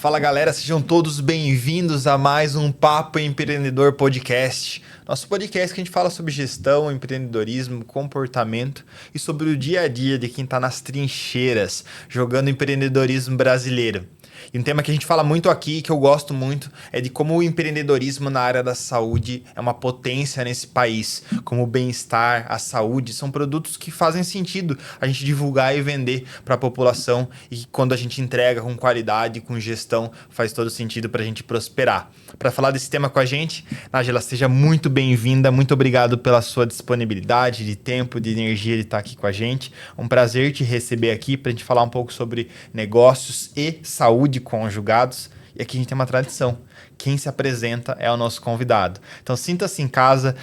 Fala galera, sejam todos bem-vindos a mais um Papo Empreendedor Podcast. Nosso podcast que a gente fala sobre gestão, empreendedorismo, comportamento e sobre o dia a dia de quem está nas trincheiras, jogando empreendedorismo brasileiro. E um tema que a gente fala muito aqui, que eu gosto muito, é de como o empreendedorismo na área da saúde é uma potência nesse país. Como o bem-estar, a saúde, são produtos que fazem sentido a gente divulgar e vender para a população. E quando a gente entrega com qualidade, com gestão, faz todo sentido para a gente prosperar. Para falar desse tema com a gente, Nájila, seja muito bem-vinda. Muito obrigado pela sua disponibilidade de tempo, de energia de estar aqui com a gente. É um prazer te receber aqui para a gente falar um pouco sobre negócios e saúde conjugados. E aqui a gente tem uma tradição. Quem se apresenta é o nosso convidado. Então sinta-se em casa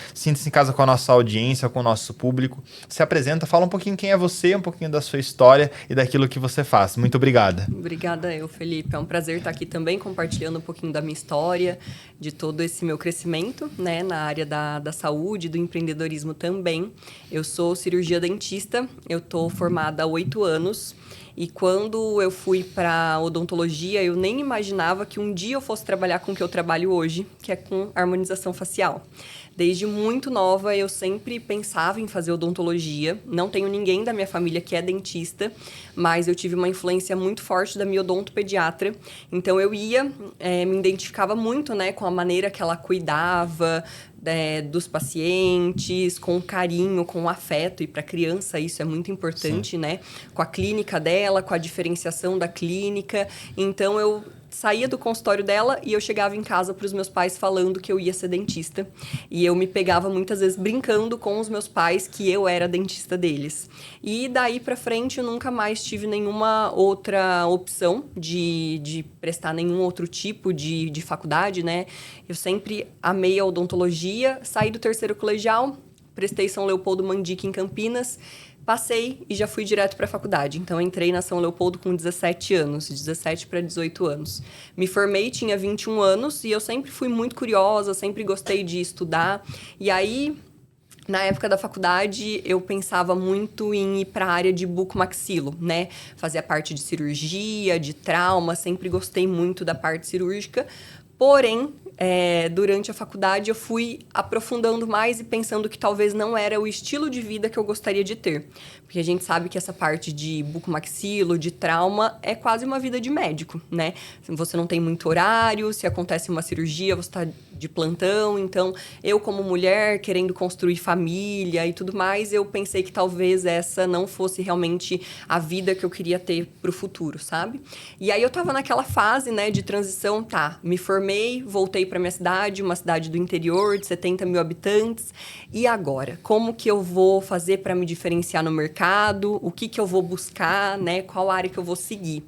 com a nossa audiência, com o nosso público. Se apresenta, fala um pouquinho quem é você, um pouquinho da sua história e daquilo que você faz. Muito obrigada. Obrigada eu, Felipe. É um prazer estar aqui também compartilhando um pouquinho da minha história, de todo esse meu crescimento, né, na área da saúde, do empreendedorismo também. Eu sou cirurgia dentista, eu estou formada há 8 anos. E quando eu fui para odontologia, eu nem imaginava que um dia eu fosse trabalhar com o que eu trabalho hoje, que é com harmonização facial. Desde muito nova, eu sempre pensava em fazer odontologia. Não tenho ninguém da minha família que é dentista, mas eu tive uma influência muito forte da minha odontopediatra. Então, eu me identificava muito, né, com a maneira que ela cuidava dos pacientes, com carinho, com afeto. E para criança isso é muito importante, né? Com a clínica dela, com a diferenciação da clínica. Então, eu saía do consultório dela e eu chegava em casa para os meus pais falando que eu ia ser dentista. E eu me pegava muitas vezes brincando com os meus pais que eu era dentista deles. E daí para frente eu nunca mais tive nenhuma outra opção de prestar nenhum outro tipo de faculdade, né? Eu sempre amei a odontologia, saí do terceiro colegial, prestei São Leopoldo Mandique em Campinas. Passei e já fui direto para a faculdade. Então, entrei na São Leopoldo com 17 anos, 17 para 18 anos. Me formei, tinha 21 anos, e eu sempre fui muito curiosa, sempre gostei de estudar. E aí, na época da faculdade, eu pensava muito em ir para a área de bucomaxilo, né? Fazia parte de cirurgia, de trauma, sempre gostei muito da parte cirúrgica. Porém, durante a faculdade eu fui aprofundando mais e pensando que talvez não era o estilo de vida que eu gostaria de ter. Porque a gente sabe que essa parte de bucomaxilo, de trauma, é quase uma vida de médico, né? Você não tem muito horário, se acontece uma cirurgia, você está de plantão. Então, eu como mulher, querendo construir família e tudo mais, eu pensei que talvez essa não fosse realmente a vida que eu queria ter para o futuro, sabe? E aí eu tava naquela fase, né, de transição, me formei, voltei para minha cidade, uma cidade do interior de 70 mil habitantes. E agora? Como que eu vou fazer para me diferenciar no mercado? O que eu vou buscar, né? Qual área que eu vou seguir?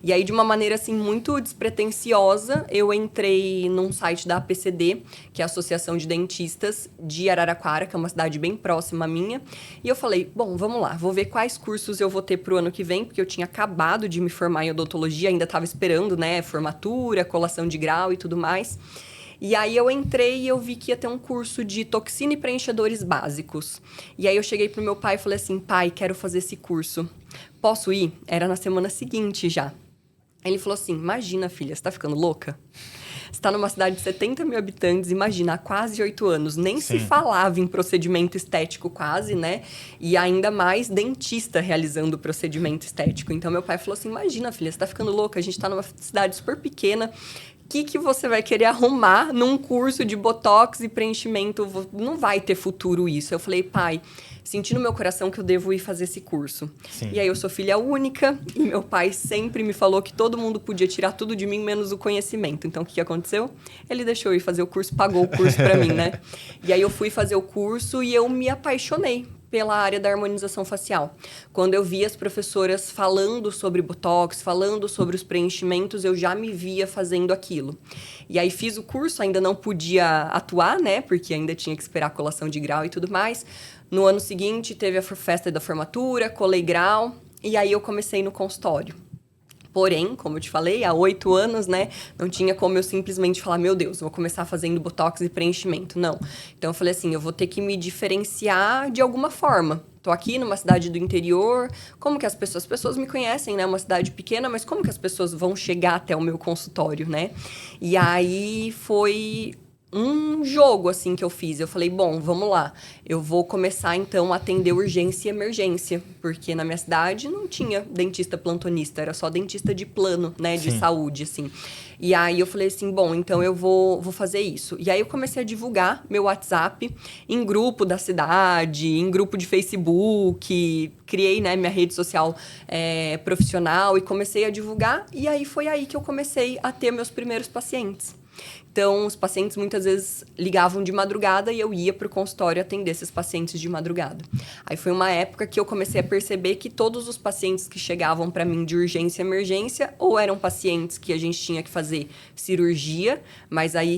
E aí, de uma maneira, assim, muito despretensiosa, eu entrei num site da APCD, que é a Associação de Dentistas de Araraquara, que é uma cidade bem próxima à minha. E eu falei, bom, vamos lá, vou ver quais cursos eu vou ter pro ano que vem, porque eu tinha acabado de me formar em odontologia, ainda estava esperando, né, formatura, colação de grau e tudo mais. E aí eu entrei e eu vi que ia ter um curso de toxina e preenchedores básicos. E aí eu cheguei pro meu pai e falei assim, pai, quero fazer esse curso. Posso ir? Era na semana seguinte já. Ele falou assim, imagina, filha, você tá ficando louca? Você tá numa cidade de 70 mil habitantes, imagina, há quase 8 anos. Nem se falava em procedimento estético quase, né? E ainda mais dentista realizando procedimento estético. Então, meu pai falou assim, imagina, filha, você tá ficando louca? A gente tá numa cidade super pequena. O que você vai querer arrumar num curso de botox e preenchimento? Não vai ter futuro isso. Eu falei, pai, senti no meu coração que eu devo ir fazer esse curso. Sim. E aí eu sou filha única e meu pai sempre me falou que todo mundo podia tirar tudo de mim, menos o conhecimento. Então, o que aconteceu? Ele deixou eu ir fazer o curso, pagou o curso pra mim, né? E aí eu fui fazer o curso e eu me apaixonei pela área da harmonização facial. Quando eu vi as professoras falando sobre botox, falando sobre os preenchimentos, eu já me via fazendo aquilo. E aí fiz o curso, ainda não podia atuar, né? Porque ainda tinha que esperar a colação de grau e tudo mais. No ano seguinte, teve a festa da formatura, colei grau, e aí eu comecei no consultório. Porém, como eu te falei, há 8 anos, né, não tinha como eu simplesmente falar, meu Deus, vou começar fazendo botox e preenchimento. Não. Então, eu falei assim, eu vou ter que me diferenciar de alguma forma. Tô aqui numa cidade do interior, como que as pessoas me conhecem, né, uma cidade pequena, mas como que as pessoas vão chegar até o meu consultório, né? E aí foi um jogo, assim, que eu fiz. Eu falei, bom, vamos lá. Eu vou começar, então, a atender urgência e emergência. Porque na minha cidade não tinha dentista plantonista. Era só dentista de plano, né? De Sim. saúde, assim. E aí eu falei assim, bom, então eu vou fazer isso. E aí eu comecei a divulgar meu WhatsApp em grupo da cidade, em grupo de Facebook. Criei, né, minha rede social profissional e comecei a divulgar. E aí foi aí que eu comecei a ter meus primeiros pacientes. Então, os pacientes muitas vezes ligavam de madrugada e eu ia para o consultório atender esses pacientes de madrugada. Aí foi uma época que eu comecei a perceber que todos os pacientes que chegavam para mim de urgência e emergência ou eram pacientes que a gente tinha que fazer cirurgia, mas aí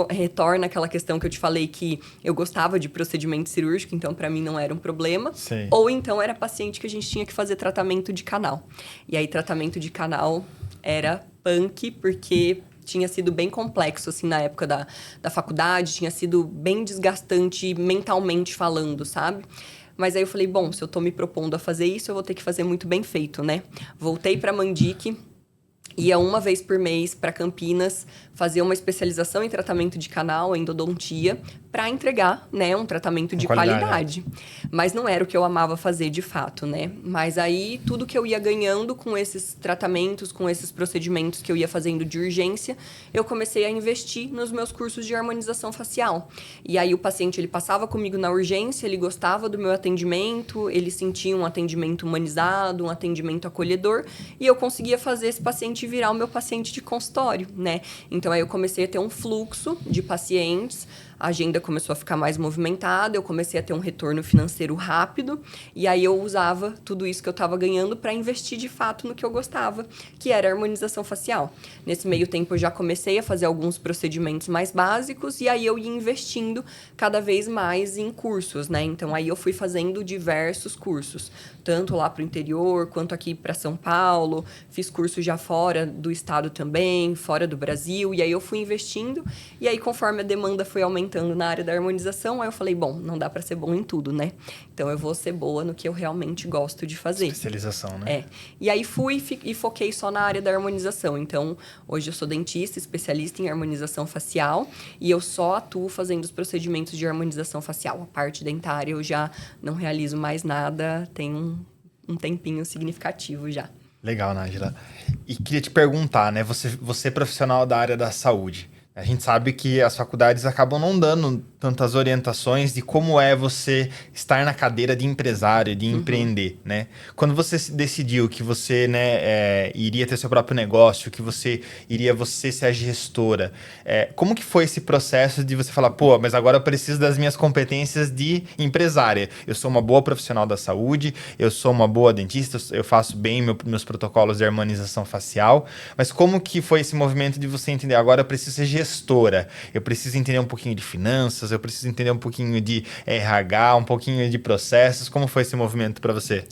retorna aquela questão que eu te falei que eu gostava de procedimento cirúrgico, então para mim não era um problema. Sim. Ou então era paciente que a gente tinha que fazer tratamento de canal. E aí tratamento de canal era punk, porque tinha sido bem complexo, assim, na época da faculdade. Tinha sido bem desgastante mentalmente falando, sabe? Mas aí eu falei, bom, se eu tô me propondo a fazer isso, eu vou ter que fazer muito bem feito, né? Voltei pra Mandique, ia uma vez por mês para Campinas fazer uma especialização em tratamento de canal, endodontia, para entregar, né, um tratamento de qualidade. Mas não era o que eu amava fazer de fato, né? Mas aí tudo que eu ia ganhando com esses tratamentos, com esses procedimentos que eu ia fazendo de urgência, eu comecei a investir nos meus cursos de harmonização facial. E aí o paciente, ele passava comigo na urgência, ele gostava do meu atendimento, ele sentia um atendimento humanizado, um atendimento acolhedor, e eu conseguia fazer esse paciente virar o meu paciente de consultório, né? Então, aí eu comecei a ter um fluxo de pacientes, a agenda começou a ficar mais movimentada, eu comecei a ter um retorno financeiro rápido, e aí eu usava tudo isso que eu estava ganhando para investir de fato no que eu gostava, que era a harmonização facial. Nesse meio tempo, eu já comecei a fazer alguns procedimentos mais básicos, e aí eu ia investindo cada vez mais em cursos, né? Então, aí eu fui fazendo diversos cursos, tanto lá para o interior, quanto aqui para São Paulo, fiz cursos já fora do estado também, fora do Brasil, e aí eu fui investindo, e aí conforme a demanda foi aumentando na área da harmonização, aí eu falei, bom, não dá para ser bom em tudo, né? Então eu vou ser boa no que eu realmente gosto de fazer. Especialização, né? É. E aí fui e foquei só na área da harmonização. Então, hoje eu sou dentista, especialista em harmonização facial, e eu só atuo fazendo os procedimentos de harmonização facial. A parte dentária eu já não realizo mais nada, tem um tempinho significativo já. Legal, Nájila. E queria te perguntar, né? Você é profissional da área da saúde. A gente sabe que as faculdades acabam não dando tantas orientações de como é você estar na cadeira de empresário, de empreender, né? Quando você decidiu que você, né, iria ter seu próprio negócio, que você iria ser a gestora, como que foi esse processo de você falar, pô, mas agora eu preciso das minhas competências de empresária. Eu sou uma boa profissional da saúde, eu sou uma boa dentista, eu faço bem meus protocolos de harmonização facial, mas como que foi esse movimento de você entender, agora eu preciso ser gestora, eu preciso entender um pouquinho de finanças, eu preciso entender um pouquinho de RH, um pouquinho de processos. Como foi esse movimento para você?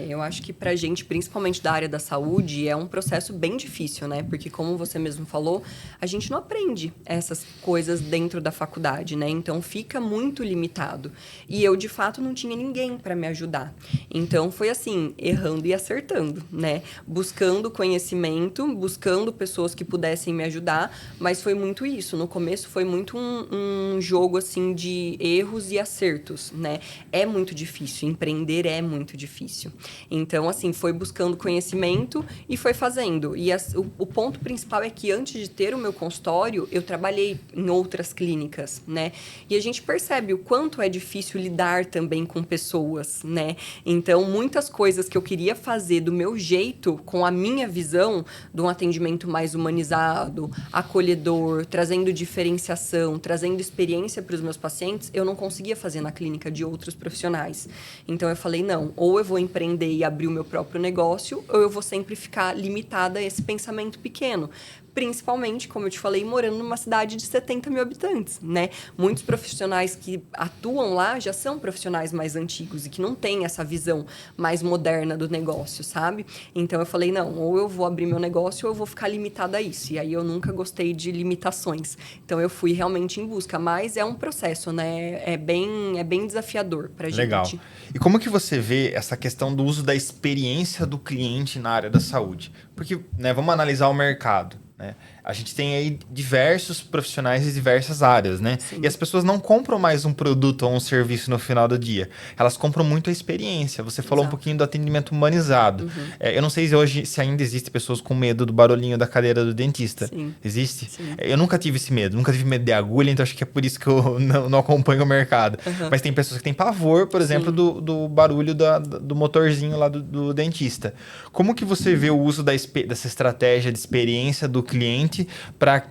Eu acho que pra gente, principalmente da área da saúde, é um processo bem difícil, né? Porque, como você mesmo falou, a gente não aprende essas coisas dentro da faculdade, né? Então, fica muito limitado. E eu, de fato, não tinha ninguém para me ajudar. Então, foi assim, errando e acertando, né? Buscando conhecimento, buscando pessoas que pudessem me ajudar, mas foi muito isso. No começo, foi muito um jogo, assim, de erros e acertos, né? É muito difícil, empreender é muito difícil. Então, assim, foi buscando conhecimento e foi fazendo. E o ponto principal é que antes de ter o meu consultório, eu trabalhei em outras clínicas, né? E a gente percebe o quanto é difícil lidar também com pessoas, né? Então, muitas coisas que eu queria fazer do meu jeito, com a minha visão de um atendimento mais humanizado, acolhedor, trazendo diferenciação, trazendo experiência para os meus pacientes, eu não conseguia fazer na clínica de outros profissionais. Então, eu falei, não, ou eu vou empreender e abrir o meu próprio negócio, ou eu vou sempre ficar limitada a esse pensamento pequeno. principalmente, como eu te falei, morando numa cidade de 70 mil habitantes, né? Muitos profissionais que atuam lá já são profissionais mais antigos e que não têm essa visão mais moderna do negócio, sabe? Então eu falei, não, ou eu vou abrir meu negócio ou eu vou ficar limitada a isso. E aí eu nunca gostei de limitações. Então eu fui realmente em busca, mas é um processo, né? É bem desafiador pra gente. Legal. E como que você vê essa questão do uso da experiência do cliente na área da saúde? Porque, né, vamos analisar o mercado, né? A gente tem aí diversos profissionais de diversas áreas, né? Sim. E as pessoas não compram mais um produto ou um serviço no final do dia. Elas compram muito a experiência. Você falou um pouquinho do atendimento humanizado. Eu não sei se hoje se ainda existe pessoas com medo do barulhinho da cadeira do dentista. Sim. Existe? Sim. Eu nunca tive esse medo. Nunca tive medo de agulha, então acho que é por isso que eu não acompanho o mercado. Mas tem pessoas que têm pavor, por exemplo, do barulho do motorzinho lá do dentista. Como que você vê o uso dessa estratégia de experiência do cliente para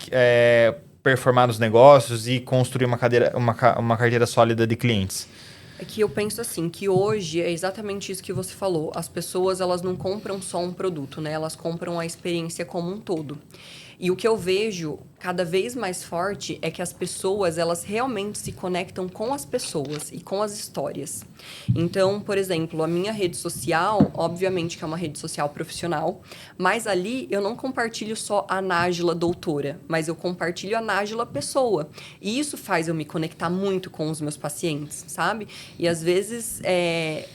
performar nos negócios e construir uma carteira sólida de clientes? É que eu penso assim, que hoje é exatamente isso que você falou. As pessoas, elas não compram só um produto, né? Elas compram a experiência como um todo. E o que eu vejo cada vez mais forte é que as pessoas, elas realmente se conectam com as pessoas e com as histórias. Então, por exemplo, a minha rede social, obviamente que é uma rede social profissional, mas ali eu não compartilho só a Nájila doutora, mas eu compartilho a Nájila pessoa. E isso faz eu me conectar muito com os meus pacientes, sabe? E às vezes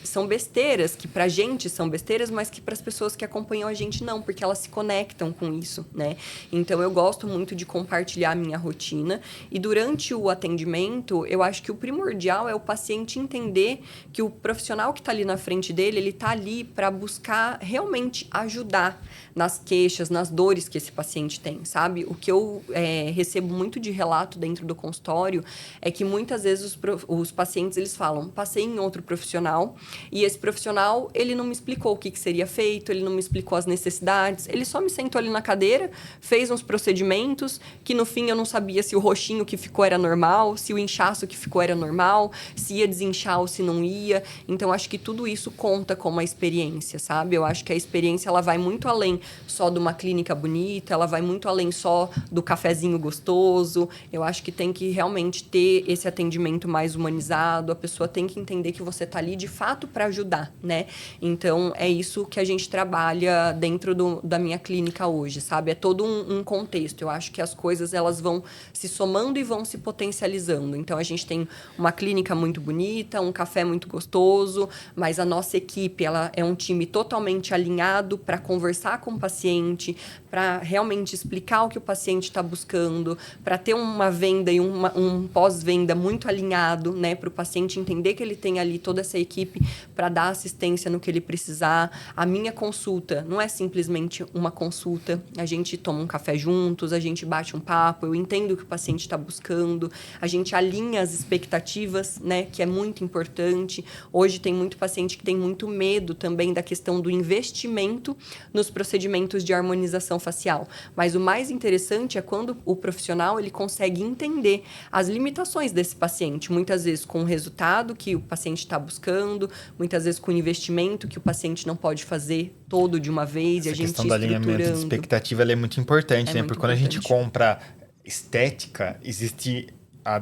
são besteiras, que pra gente são besteiras, mas que pras pessoas que acompanham a gente não, porque elas se conectam com isso, né? Então, eu gosto muito de compartilhar a minha rotina. E durante o atendimento, eu acho que o primordial é o paciente entender que o profissional que está ali na frente dele, ele está ali para buscar realmente ajudar nas queixas, nas dores que esse paciente tem, sabe? O que eu recebo muito de relato dentro do consultório é que muitas vezes os pacientes, eles falam, passei em outro profissional e esse profissional, ele não me explicou o que seria feito, ele não me explicou as necessidades, ele só me sentou ali na cadeira, fez uns procedimentos que no fim eu não sabia se o roxinho que ficou era normal, se o inchaço que ficou era normal, se ia desinchar ou se não ia. Então, acho que tudo isso conta como uma experiência, sabe? Eu acho que a experiência, ela vai muito além só de uma clínica bonita, ela vai muito além só do cafezinho gostoso. Eu acho que tem que realmente ter esse atendimento mais humanizado, a pessoa tem que entender que você está ali de fato para ajudar, né? Então, é isso que a gente trabalha dentro da minha clínica hoje, sabe? É todo um contexto. Eu acho que as coisas, elas vão se somando e vão se potencializando. Então, a gente tem uma clínica muito bonita, um café muito gostoso, mas a nossa equipe, ela é um time totalmente alinhado para conversar com o paciente, para realmente explicar o que o paciente está buscando, para ter uma venda e um pós-venda muito alinhado, né, para o paciente entender que ele tem ali toda essa equipe para dar assistência no que ele precisar. A minha consulta não é simplesmente uma consulta, a gente toma um café juntos, a gente bate um papo, eu entendo o que o paciente está buscando, a gente alinha as expectativas, né, que é muito importante. Hoje tem muito paciente que tem muito medo também da questão do investimento nos procedimentos de harmonização facial. Mas o mais interessante é quando o profissional, ele consegue entender as limitações desse paciente, muitas vezes com o resultado que o paciente está buscando, muitas vezes com o investimento que o paciente não pode fazer todo de uma vez. Essa e a gente questão do alinhamento de expectativa, ela é muito importante, né? Porque quando a gente compra estética, existe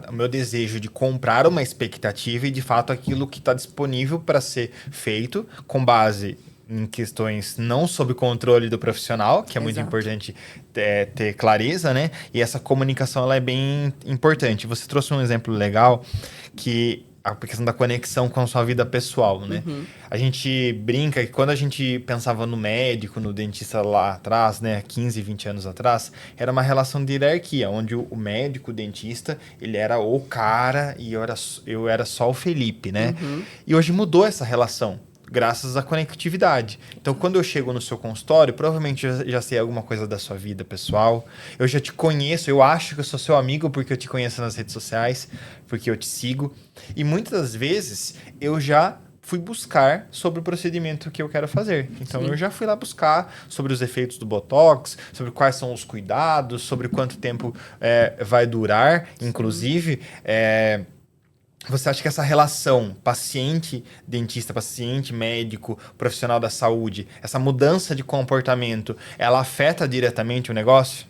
o meu desejo de comprar uma expectativa e, de fato, aquilo que está disponível para ser feito com base em questões não sob controle do profissional, que é muito importante ter clareza, né? E essa comunicação, ela é bem importante. Você trouxe um exemplo legal, que a questão da conexão com a sua vida pessoal, né? A gente brinca que quando a gente pensava no médico, no dentista lá atrás, né, 15, 20 anos atrás, era uma relação de hierarquia, onde o médico, o dentista, ele era o cara e eu era só o Felipe, né? E hoje mudou essa relação, graças à conectividade. Então, quando eu chego no seu consultório, provavelmente eu já sei alguma coisa da sua vida pessoal, eu já te conheço, eu acho que eu sou seu amigo porque eu te conheço nas redes sociais, porque eu te sigo, e muitas das vezes eu já fui buscar sobre o procedimento que eu quero fazer. Então, eu já fui lá buscar sobre os efeitos do Botox, sobre quais são os cuidados, sobre quanto tempo vai durar, inclusive. Você acha que essa relação paciente-dentista, paciente-médico, profissional da saúde, essa mudança de comportamento, ela afeta diretamente o negócio?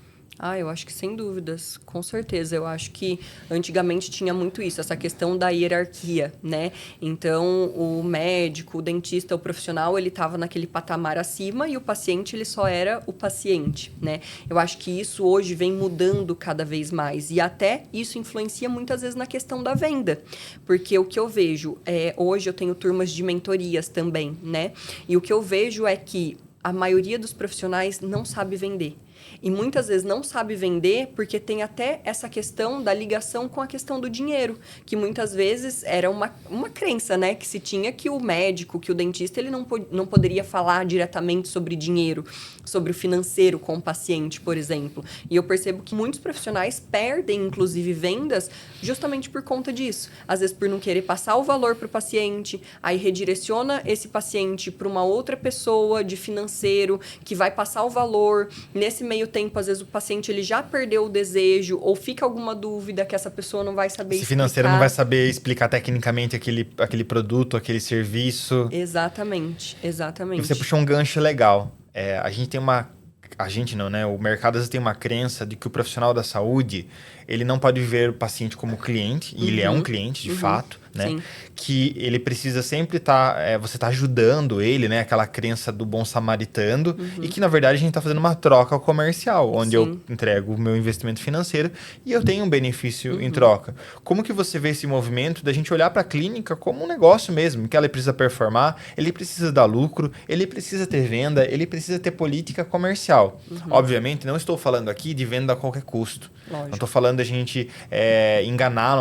Eu acho que sem dúvidas, com certeza. Eu acho que antigamente tinha muito isso, essa questão da hierarquia, né? Então, o médico, o dentista, o profissional, ele estava naquele patamar acima e o paciente, ele só era o paciente, né? Eu acho que isso hoje vem mudando cada vez mais e até isso influencia muitas vezes na questão da venda, porque o que eu vejo, hoje eu tenho turmas de mentorias também, né? E o que eu vejo é que a maioria dos profissionais não sabe vender. E muitas vezes não sabe vender porque tem até essa questão da ligação com a questão do dinheiro, que muitas vezes era uma crença, né? Que se tinha que o médico, que o dentista, ele não poderia falar diretamente sobre dinheiro, sobre o financeiro com o paciente, por exemplo. E eu percebo que muitos profissionais perdem, inclusive, vendas justamente por conta disso. Às vezes por não querer passar o valor para o paciente, aí redireciona esse paciente para uma outra pessoa de financeiro que vai passar o valor. Nesse meio tempo, às vezes o paciente ele já perdeu o desejo ou fica alguma dúvida que essa pessoa não vai saber Esse explicar. financeiro não vai saber explicar tecnicamente aquele produto, aquele serviço. Exatamente. E você puxou um gancho legal. A gente tem uma... A gente não, né? O mercado às vezes tem uma crença de que o profissional da saúde, ele não pode ver o paciente como cliente, e ele é um cliente, de fato, né? Sim. Que ele precisa sempre estar... você está ajudando ele, né? Aquela crença do bom samaritano. E que, na verdade, a gente está fazendo uma troca comercial, onde eu entrego o meu investimento financeiro e eu tenho um benefício em troca. Como que você vê esse movimento da gente olhar para a clínica como um negócio mesmo, que ela precisa performar, ele precisa dar lucro, ele precisa ter venda, ele precisa ter política comercial. Obviamente, não estou falando aqui de venda a qualquer custo. Lógico. Não estou falando da gente enganar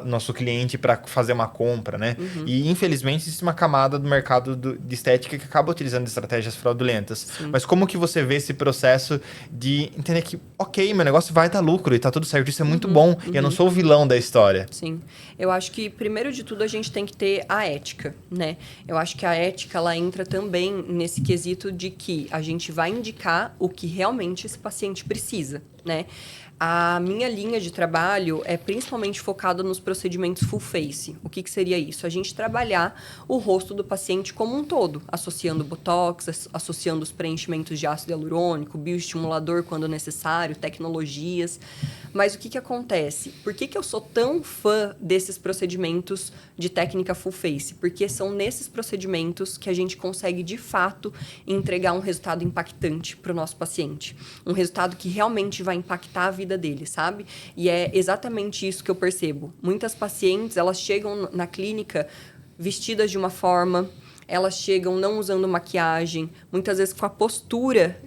nosso cliente para fazer uma compra, né? E, infelizmente, existe uma camada do mercado de estética que acaba utilizando estratégias fraudulentas. Mas como que você vê esse processo de entender que, ok, meu negócio vai dar lucro e tá tudo certo, isso é muito bom, e eu não sou o vilão da história. Sim. Eu acho que, primeiro de tudo, a gente tem que ter a ética, né? Eu acho que a ética, ela entra também nesse quesito de que a gente vai indicar o que realmente esse paciente precisa, né? A minha linha de trabalho é principalmente focada nos procedimentos full face. O que seria isso? A gente trabalhar o rosto do paciente como um todo, associando botox, associando os preenchimentos de ácido hialurônico, bioestimulador quando necessário, tecnologias. Mas o que acontece? Por que eu sou tão fã desses procedimentos de técnica full face? Porque são nesses procedimentos que a gente consegue, de fato, entregar um resultado impactante para o nosso paciente. Um resultado que realmente vai impactar a vida dele, sabe? E é exatamente isso que eu percebo. Muitas pacientes, elas chegam na clínica vestidas de uma forma, elas chegam não usando maquiagem, muitas vezes com a postura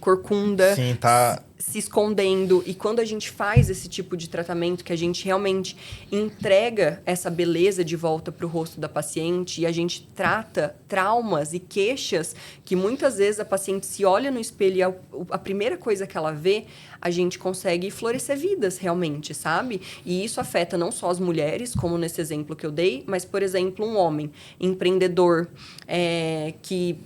corcunda. Sim, tá... se escondendo. E quando a gente faz esse tipo de tratamento, que a gente realmente entrega essa beleza de volta para o rosto da paciente e a gente trata traumas e queixas que muitas vezes a paciente se olha no espelho e a primeira coisa que ela vê, a gente consegue florescer vidas realmente, sabe? E isso afeta não só as mulheres, como nesse exemplo que eu dei, mas, por exemplo, um homem empreendedor que...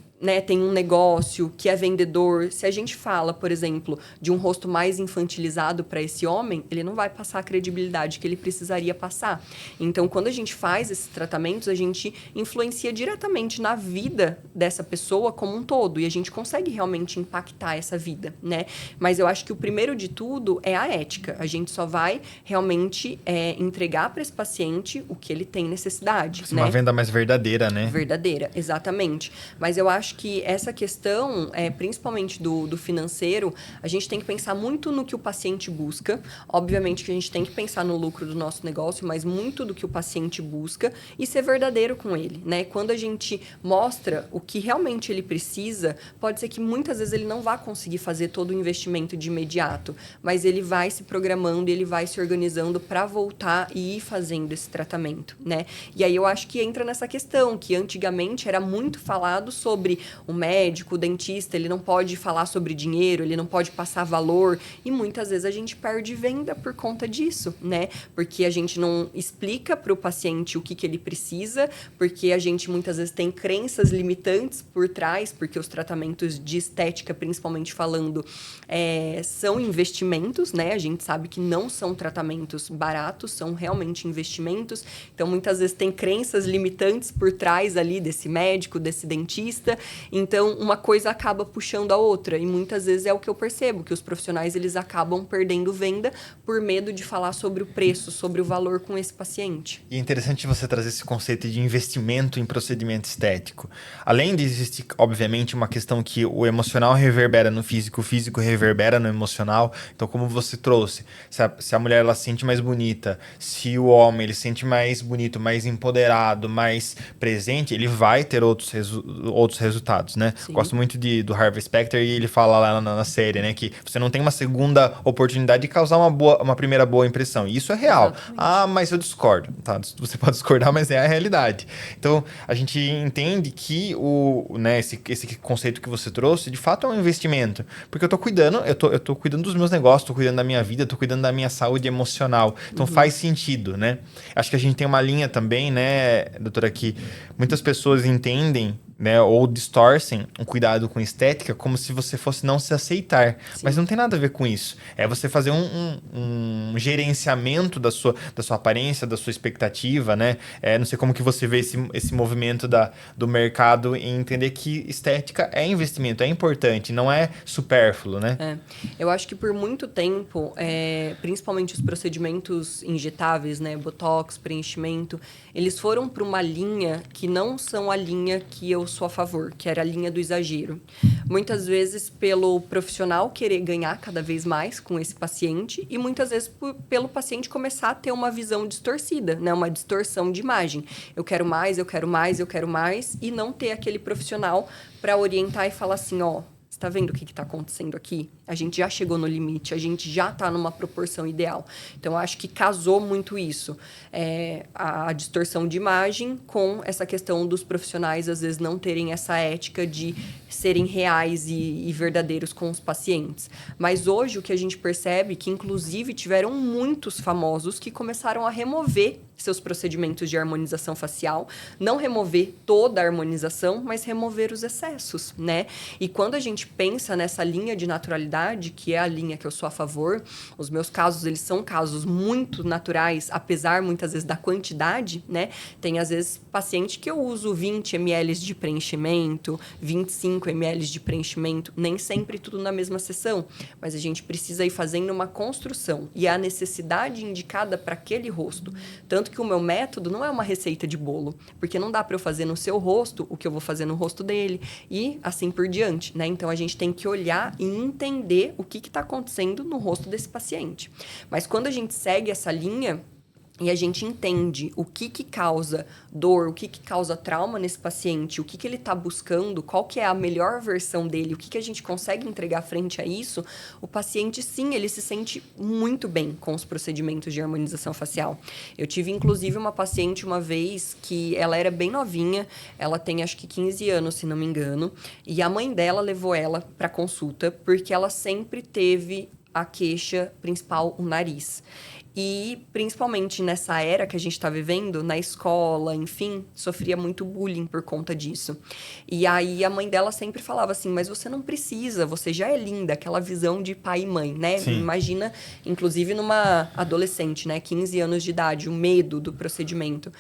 tem um negócio, que é vendedor. Se a gente fala, por exemplo, de um rosto mais infantilizado para esse homem, ele não vai passar a credibilidade que ele precisaria passar. Então, quando a gente faz esses tratamentos, a gente influencia diretamente na vida dessa pessoa como um todo. E a gente consegue realmente impactar essa vida, né? Mas eu acho que o primeiro de tudo é a ética. A gente só vai realmente entregar para esse paciente o que ele tem necessidade. Né? Uma venda mais verdadeira, né? Verdadeira, exatamente. Mas eu acho que essa questão, principalmente do financeiro, a gente tem que pensar muito no que o paciente busca. Obviamente que a gente tem que pensar no lucro do nosso negócio, mas muito do que o paciente busca e ser verdadeiro com ele, né? Quando a gente mostra o que realmente ele precisa, pode ser que muitas vezes ele não vá conseguir fazer todo o investimento de imediato, mas ele vai se programando e ele vai se organizando para voltar e ir fazendo esse tratamento, né? E aí eu acho que entra nessa questão, que antigamente era muito falado sobre o médico, o dentista, ele não pode falar sobre dinheiro, ele não pode passar valor, e muitas vezes a gente perde venda por conta disso, né? Porque a gente não explica para o paciente o que ele precisa, porque a gente muitas vezes tem crenças limitantes por trás, porque os tratamentos de estética, principalmente falando, são investimentos, né? A gente sabe que não são tratamentos baratos, são realmente investimentos, então muitas vezes tem crenças limitantes por trás ali desse médico, desse dentista, Então, uma coisa acaba puxando a outra. E muitas vezes é o que eu percebo, que os profissionais eles acabam perdendo venda por medo de falar sobre o preço, sobre o valor com esse paciente. E é interessante você trazer esse conceito de investimento em procedimento estético. Além de existir, obviamente, uma questão que o emocional reverbera no físico, o físico reverbera no emocional. Então, como você trouxe, se a mulher ela se sente mais bonita, se o homem ele se sente mais bonito, mais empoderado, mais presente, ele vai ter outros resultados, né? Sim. Gosto muito do Harvey Specter e ele fala lá na série, né, que você não tem uma segunda oportunidade de causar uma primeira boa impressão. E isso é real. Exatamente. Ah, mas eu discordo. Tá? Você pode discordar, mas é a realidade. Então, a gente entende que esse conceito que você trouxe, de fato, é um investimento. Porque eu tô cuidando, eu tô cuidando dos meus negócios, tô cuidando da minha vida, tô cuidando da minha saúde emocional. Então, faz sentido, né? Acho que a gente tem uma linha também, né, doutora, que muitas pessoas entendem, né, ou distorcem um cuidado com estética como se você fosse não se aceitar. Sim. Mas não tem nada a ver com isso. É você fazer um gerenciamento da sua aparência, da sua expectativa, né? Não sei como que você vê esse movimento do mercado em entender que estética é investimento, é importante, não é supérfluo, né? Eu acho que por muito tempo, principalmente os procedimentos injetáveis, né, botox, preenchimento, eles foram para uma linha que não são a linha que eu sou a favor, que era a linha do exagero. Muitas vezes pelo profissional querer ganhar cada vez mais com esse paciente e muitas vezes pelo paciente começar a ter uma visão distorcida, né, uma distorção de imagem. Eu quero mais, eu quero mais, eu quero mais e não ter aquele profissional para orientar e falar assim, ó, você tá vendo o que está acontecendo aqui? A gente já chegou no limite, a gente já está numa proporção ideal. Então, eu acho que casou muito isso. A distorção de imagem com essa questão dos profissionais, às vezes, não terem essa ética de serem reais e verdadeiros com os pacientes. Mas hoje, o que a gente percebe é que, inclusive, tiveram muitos famosos que começaram a remover seus procedimentos de harmonização facial, não remover toda a harmonização, mas remover os excessos, né? E quando a gente pensa nessa linha de naturalidade, que é a linha que eu sou a favor, os meus casos, eles são casos muito naturais, apesar muitas vezes da quantidade, né? Tem às vezes paciente que eu uso 20 ml de preenchimento, 25 ml de preenchimento, nem sempre tudo na mesma sessão, mas a gente precisa ir fazendo uma construção e a necessidade indicada para aquele rosto. Tanto que o meu método não é uma receita de bolo, porque não dá para eu fazer no seu rosto o que eu vou fazer no rosto dele e assim por diante, né? Então, a gente tem que olhar e entender o que está acontecendo no rosto desse paciente. Mas quando a gente segue essa linha e a gente entende o que causa dor, o que causa trauma nesse paciente, o que ele está buscando, qual que é a melhor versão dele, o que a gente consegue entregar frente a isso, o paciente, sim, ele se sente muito bem com os procedimentos de harmonização facial. Eu tive, inclusive, uma paciente uma vez que ela era bem novinha, ela tem acho que 15 anos, se não me engano, e a mãe dela levou ela para consulta porque ela sempre teve a queixa principal, o nariz. E, principalmente nessa era que a gente está vivendo, na escola, enfim, sofria muito bullying por conta disso. E aí, a mãe dela sempre falava assim, mas você não precisa, você já é linda, aquela visão de pai e mãe, né? Sim. Imagina, inclusive, numa adolescente, né? 15 anos de idade, o medo do procedimento.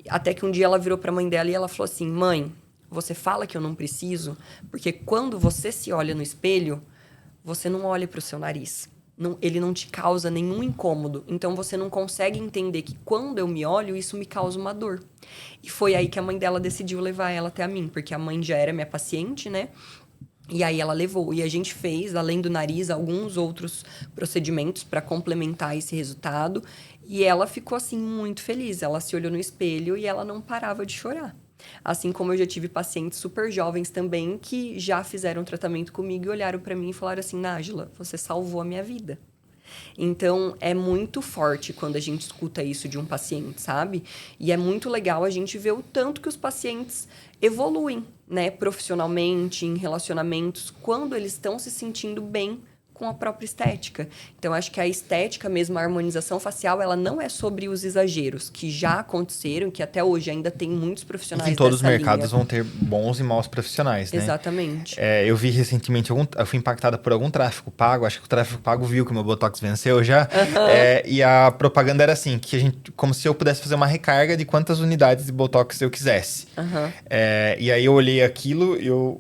Até que um dia ela virou para a mãe dela e ela falou assim, mãe, você fala que eu não preciso, porque quando você se olha no espelho, você não olha para o seu nariz. Ele não te causa nenhum incômodo. Então, você não consegue entender que quando eu me olho, isso me causa uma dor. E foi aí que a mãe dela decidiu levar ela até a mim, porque a mãe já era minha paciente, né? E aí ela levou. E a gente fez, além do nariz, alguns outros procedimentos para complementar esse resultado. E ela ficou, assim, muito feliz. Ela se olhou no espelho e ela não parava de chorar. Assim como eu já tive pacientes super jovens também que já fizeram tratamento comigo e olharam para mim e falaram assim, Nájila, você salvou a minha vida. Então, é muito forte quando a gente escuta isso de um paciente, sabe? E é muito legal a gente ver o tanto que os pacientes evoluem, né? Profissionalmente, em relacionamentos, quando eles estão se sentindo bem com a própria estética. Então, acho que a estética mesmo, a harmonização facial, ela não é sobre os exageros que já aconteceram, que até hoje ainda tem muitos profissionais em todos os dessa mercados linha. vão ter bons e maus profissionais, né? Exatamente. Eu vi recentemente, eu fui impactada por algum tráfego pago, acho que o tráfego pago viu que o meu Botox venceu já, e a propaganda era assim, que a gente, como se eu pudesse fazer uma recarga de quantas unidades de Botox eu quisesse. E aí eu olhei aquilo e eu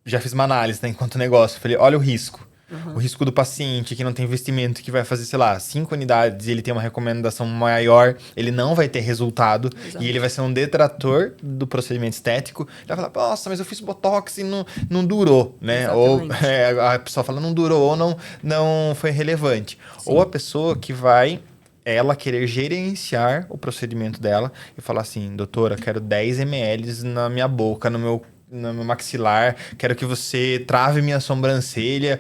já fiz uma análise, né, enquanto negócio. Falei, olha o risco. O risco do paciente que não tem investimento, que vai fazer, sei lá, 5 unidades e ele tem uma recomendação maior, ele não vai ter resultado. Exato. E ele vai ser um detrator do procedimento estético. Ele vai falar, nossa, mas eu fiz Botox e não durou, né? Exatamente. Ou a pessoa fala, não durou ou não foi relevante. Sim. Ou a pessoa que vai ela querer gerenciar o procedimento dela e falar assim, doutora, quero 10 ml na minha boca, no meu maxilar, quero que você trave minha sobrancelha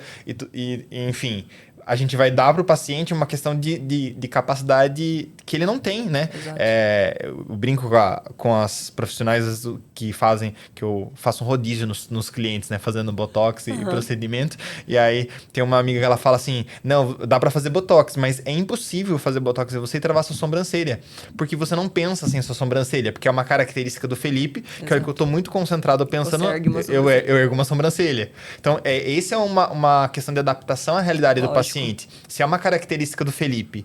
e enfim, a gente vai dar para o paciente uma questão de capacidade que ele não tem, né? Exato. Eu brinco com as profissionais que eu faço um rodízio nos clientes, né? Fazendo Botox e procedimento. E aí tem uma amiga que ela fala assim, não, dá para fazer Botox, mas é impossível fazer Botox, é você travar sua sobrancelha. Porque você não pensa assim a sua sobrancelha, porque é uma característica do Felipe, que é hora que eu tô muito concentrado pensando, eu ergo uma sobrancelha. Então, esse é uma questão de adaptação à realidade do paciente. Se é uma característica do Felipe,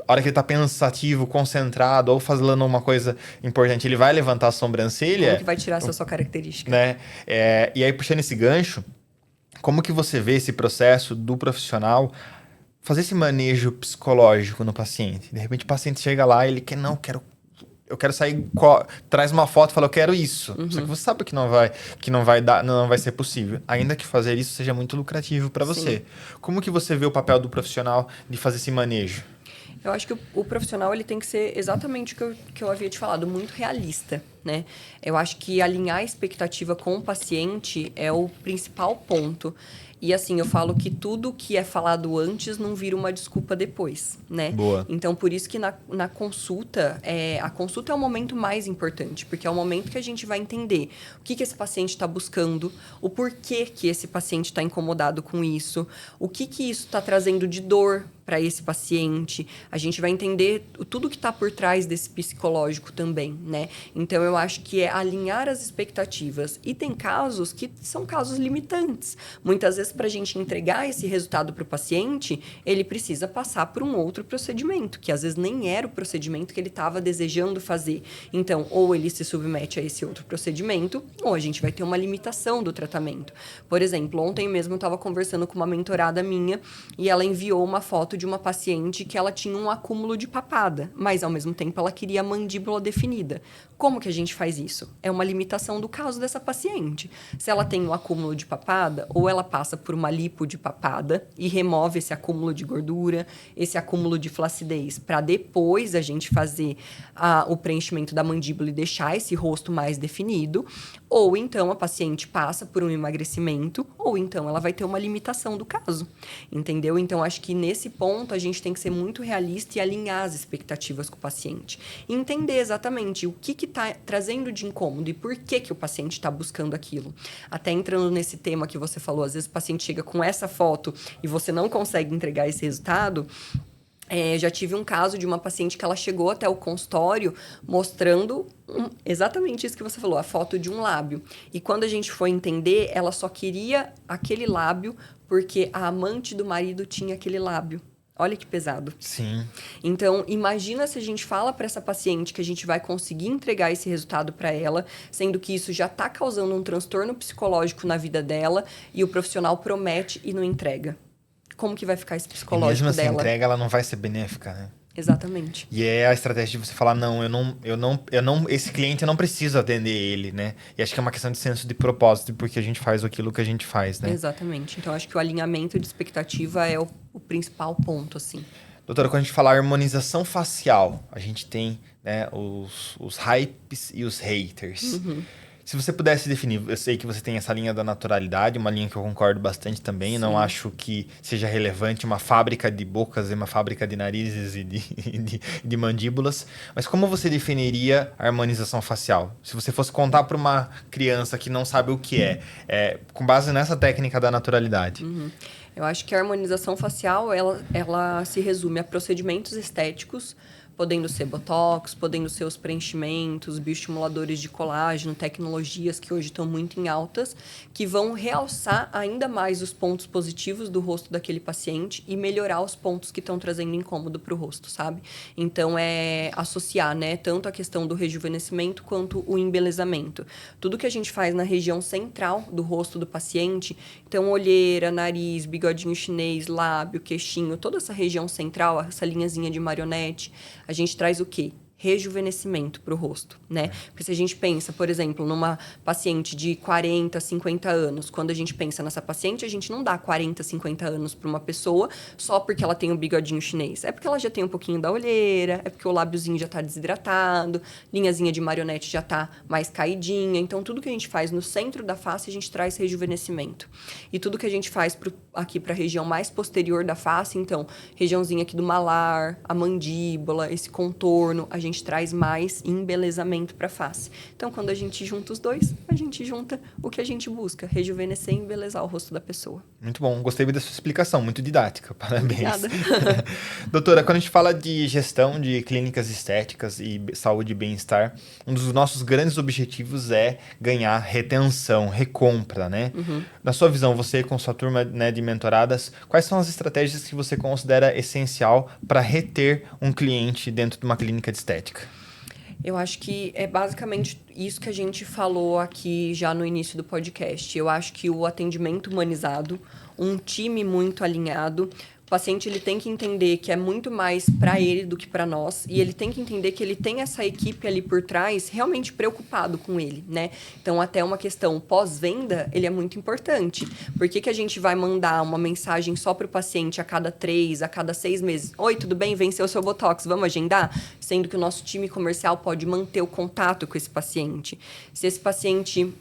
a hora que ele tá pensativo, concentrado ou fazendo uma coisa importante, ele vai levantar a sobrancelha. Como que vai tirar essa sua característica? Né? E aí, puxando esse gancho, como que você vê esse processo do profissional fazer esse manejo psicológico no paciente? De repente o paciente chega lá e ele quer, eu quero sair, traz uma foto e fala, eu quero isso. Só que você sabe que não vai ser possível. Ainda que fazer isso seja muito lucrativo para você. Sim. Como que você vê o papel do profissional de fazer esse manejo? Eu acho que o profissional ele tem que ser exatamente o que eu havia te falado, muito realista, né? Eu acho que alinhar a expectativa com o paciente é o principal ponto. E assim, eu falo que tudo que é falado antes não vira uma desculpa depois, né? Boa. Então, por isso que na consulta, a consulta é o momento mais importante, porque é o momento que a gente vai entender o que esse paciente está buscando, o porquê que esse paciente está incomodado com isso, o que isso está trazendo de dor para esse paciente. A gente vai entender tudo que está por trás desse psicológico também, né? Então, eu acho que é alinhar as expectativas. E tem casos que são casos limitantes. Muitas vezes, para a gente entregar esse resultado para o paciente, ele precisa passar por um outro procedimento, que às vezes nem era o procedimento que ele estava desejando fazer. Então, ou ele se submete a esse outro procedimento, ou a gente vai ter uma limitação do tratamento. Por exemplo, ontem mesmo eu estava conversando com uma mentorada minha e ela enviou uma foto de uma paciente que ela tinha um acúmulo de papada, mas ao mesmo tempo ela queria a mandíbula definida. Como que a gente faz isso? É uma limitação do caso dessa paciente. Se ela tem um acúmulo de papada, ou ela passa por uma lipo de papada e remove esse acúmulo de gordura, esse acúmulo de flacidez, para depois a gente fazer o preenchimento da mandíbula e deixar esse rosto mais definido, ou então a paciente passa por um emagrecimento, ou então ela vai ter uma limitação do caso, entendeu? Então, acho que nesse ponto a gente tem que ser muito realista e alinhar as expectativas com o paciente. E entender exatamente o que está trazendo de incômodo e por que o paciente está buscando aquilo. Até entrando nesse tema que você falou, às vezes o paciente chega com essa foto e você não consegue entregar esse resultado. Já tive um caso de uma paciente que ela chegou até o consultório mostrando exatamente isso que você falou, a foto de um lábio. E quando a gente foi entender, ela só queria aquele lábio porque a amante do marido tinha aquele lábio. Olha que pesado. Sim. Então, imagina se a gente fala para essa paciente que a gente vai conseguir entregar esse resultado para ela, sendo que isso já está causando um transtorno psicológico na vida dela e o profissional promete e não entrega. Como que vai ficar esse psicológico dela? E mesmo essa dela? entrega, ela não vai ser benéfica, né? Exatamente. E é a estratégia de você falar, não, esse cliente eu não preciso atender ele, né? E acho que é uma questão de senso de propósito, porque a gente faz aquilo que a gente faz, né? Exatamente. Então, acho que o alinhamento de expectativa é o principal ponto, assim. Doutora, quando a gente fala harmonização facial, a gente tem, né, os hypes e os haters. Se você pudesse definir, eu sei que você tem essa linha da naturalidade, uma linha que eu concordo bastante também. Sim. Não acho que seja relevante uma fábrica de bocas e uma fábrica de narizes e de mandíbulas. Mas como você definiria a harmonização facial? Se você fosse contar para uma criança que não sabe o que com base nessa técnica da naturalidade. Eu acho que a harmonização facial, ela se resume a procedimentos estéticos, podendo ser botox, podendo ser os preenchimentos, bioestimuladores de colágeno, tecnologias que hoje estão muito em altas, que vão realçar ainda mais os pontos positivos do rosto daquele paciente e melhorar os pontos que estão trazendo incômodo para o rosto, sabe? Então, é associar, né, tanto a questão do rejuvenescimento quanto o embelezamento. Tudo que a gente faz na região central do rosto do paciente, então, olheira, nariz, bigodinho chinês, lábio, queixinho, toda essa região central, essa linhazinha de marionete, a gente traz o quê? Rejuvenescimento para o rosto, né? Porque se a gente pensa, por exemplo, numa paciente de 40, 50 anos, quando a gente pensa nessa paciente, a gente não dá 40, 50 anos para uma pessoa só porque ela tem um bigodinho chinês. É porque ela já tem um pouquinho da olheira, é porque o lábiozinho já está desidratado, linhazinha de marionete já está mais caidinha. Então, tudo que a gente faz no centro da face, a gente traz rejuvenescimento. E tudo que a gente faz aqui para a região mais posterior da face, então, regiãozinha aqui do malar, a mandíbula, esse contorno, a gente traz mais embelezamento para a face. Então, quando a gente junta os dois, a gente junta o que a gente busca, rejuvenescer e embelezar o rosto da pessoa. Muito bom, gostei da sua explicação, muito didática, parabéns. Obrigada. Doutora, quando a gente fala de gestão de clínicas estéticas e saúde e bem-estar, um dos nossos grandes objetivos é ganhar retenção, recompra, né? Na sua visão, você com sua turma, né, de mentoradas, quais são as estratégias que você considera essencial para reter um cliente dentro de uma clínica de estética? Eu acho que é basicamente isso que a gente falou aqui já no início do podcast. Eu acho que o atendimento humanizado, um time muito alinhado, o paciente ele tem que entender que é muito mais para ele do que para nós, e ele tem que entender que ele tem essa equipe ali por trás realmente preocupado com ele, né? Então, até uma questão pós-venda, ele é muito importante. Por que a gente vai mandar uma mensagem só para o paciente a cada 3, a cada 6 meses? Oi, tudo bem? Venceu o seu Botox, vamos agendar? Sendo que o nosso time comercial pode manter o contato com esse paciente. Se esse paciente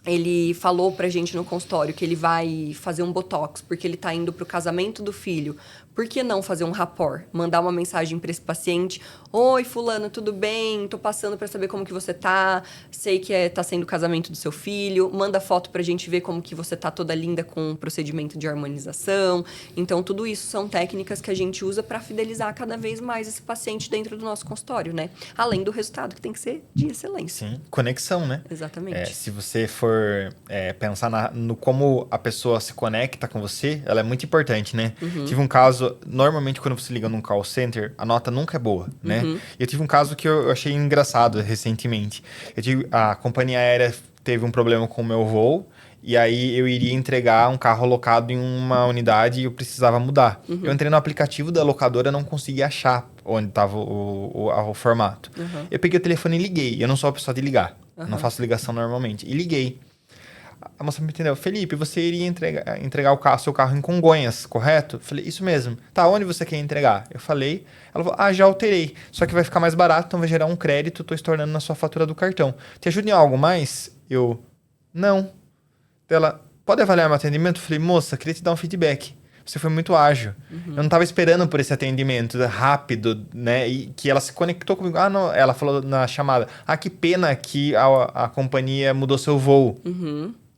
ele falou pra gente no consultório que ele vai fazer um botox porque ele tá indo pro casamento do filho, por que não fazer um rapport? Mandar uma mensagem para esse paciente: oi, fulano, tudo bem? Tô passando para saber como que você tá. Sei que tá sendo o casamento do seu filho. Manda foto pra gente ver como que você tá toda linda com o procedimento de harmonização. Então, tudo isso são técnicas que a gente usa para fidelizar cada vez mais esse paciente dentro do nosso consultório, né? Além do resultado, que tem que ser de excelência. Sim, conexão, né? Exatamente. Se você for pensar no como a pessoa se conecta com você, ela é muito importante, né? Tive um caso, normalmente quando você liga num call center, a nota nunca é boa, né? Eu tive um caso que eu achei engraçado recentemente. A companhia aérea teve um problema com o meu voo, e aí eu iria entregar um carro alocado em uma unidade e eu precisava mudar. Eu entrei no aplicativo da locadora e não conseguia achar onde estava o formato. Eu peguei o telefone e liguei. Eu não sou a pessoa de ligar. Eu não faço ligação normalmente. E liguei. A moça me entendeu. Felipe, você iria entregar seu carro em Congonhas, correto? Eu falei, isso mesmo. Tá, onde você quer entregar? Eu falei. Ela falou, já alterei. Só que vai ficar mais barato, então vai gerar um crédito. Tô estornando na sua fatura do cartão. Te ajuda em algo mais? Eu, não. Ela, pode avaliar meu atendimento? Eu falei, moça, queria te dar um feedback. Você foi muito ágil. Eu não estava esperando por esse atendimento rápido, né? E que ela se conectou comigo. Não. Ela falou na chamada, que pena que a companhia mudou seu voo.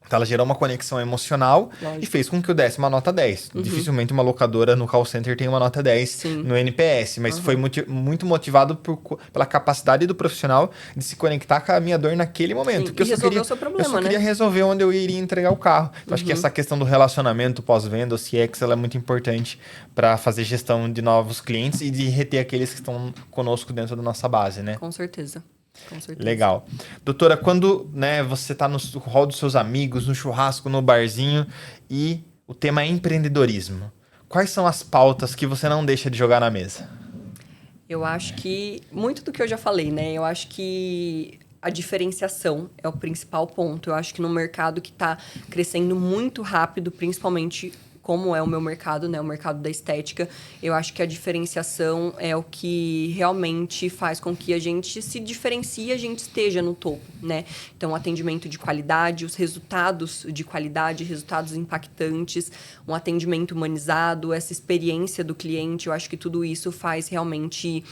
Então, ela gerou uma conexão emocional. Lógico. E fez com que eu desse uma nota 10. Dificilmente uma locadora no call center tem uma nota 10. Sim. No NPS. Mas foi muito motivado pela capacidade do profissional de se conectar com a minha dor naquele momento. Sim. Porque o seu problema, eu só queria resolver onde eu iria entregar o carro. Então, acho que essa questão do relacionamento pós-venda, o CX, ela é muito importante para fazer gestão de novos clientes e de reter aqueles que estão conosco dentro da nossa base, né? Com certeza. Legal. Doutora, quando você está no hall dos seus amigos, no churrasco, no barzinho, e o tema é empreendedorismo, quais são as pautas que você não deixa de jogar na mesa? Eu acho que, muito do que eu já falei, né? Eu acho que a diferenciação é o principal ponto. Eu acho que no mercado que está crescendo muito rápido, principalmente como é o meu mercado, né, o mercado da estética, eu acho que a diferenciação é o que realmente faz com que a gente se diferencie e a gente esteja no topo, né? Então, atendimento de qualidade, os resultados de qualidade, resultados impactantes, um atendimento humanizado, essa experiência do cliente, eu acho que tudo isso faz realmente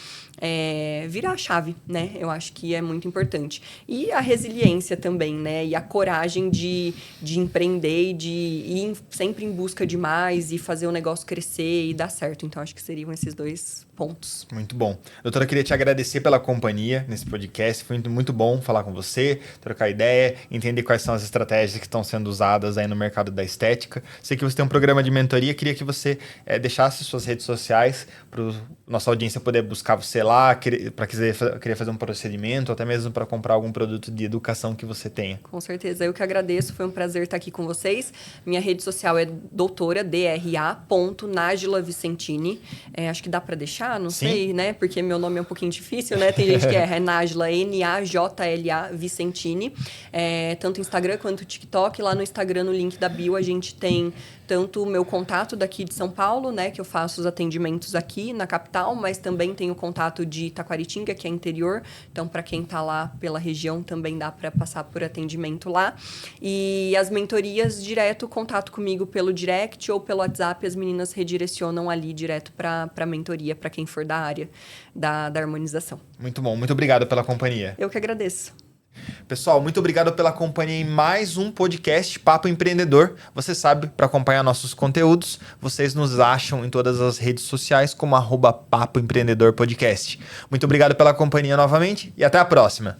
virar a chave, né? Eu acho que é muito importante. E a resiliência também, né? E a coragem de empreender e de ir sempre em busca de mais e fazer o negócio crescer e dar certo. Então, acho que seriam esses 2 pontos. Muito bom. Doutora, eu queria te agradecer pela companhia nesse podcast. Foi muito bom falar com você, trocar ideia, entender quais são as estratégias que estão sendo usadas aí no mercado da estética. Sei que você tem um programa de mentoria. Queria que você deixasse suas redes sociais para nossa audiência poder buscar você lá, para querer fazer um procedimento, ou até mesmo para comprar algum produto de educação que você tenha. Com certeza. Eu que agradeço. Foi um prazer estar aqui com vocês. Minha rede social é doutora, DRA.Nájila Vicentini. Acho que dá para deixar, não Sim. sei, né? Porque meu nome é um pouquinho difícil, né? Tem gente que é Nájila, Najla Vicentini. Tanto Instagram quanto TikTok. Lá no Instagram, no link da bio, a gente tem tanto o meu contato daqui de São Paulo, né? Que eu faço os atendimentos aqui na capital, mas também tenho o contato de Taquaritinga, que é interior. Então, para quem está lá pela região, também dá para passar por atendimento lá. E as mentorias, direto, contato comigo pelo direct ou pelo WhatsApp, as meninas redirecionam ali direto para a mentoria, para quem for da área da harmonização. Muito bom. Muito obrigado pela companhia. Eu que agradeço. Pessoal, muito obrigado pela companhia em mais um podcast Papo Empreendedor. Você sabe, para acompanhar nossos conteúdos, vocês nos acham em todas as redes sociais como @Papo Empreendedor Podcast. Muito obrigado pela companhia novamente e até a próxima.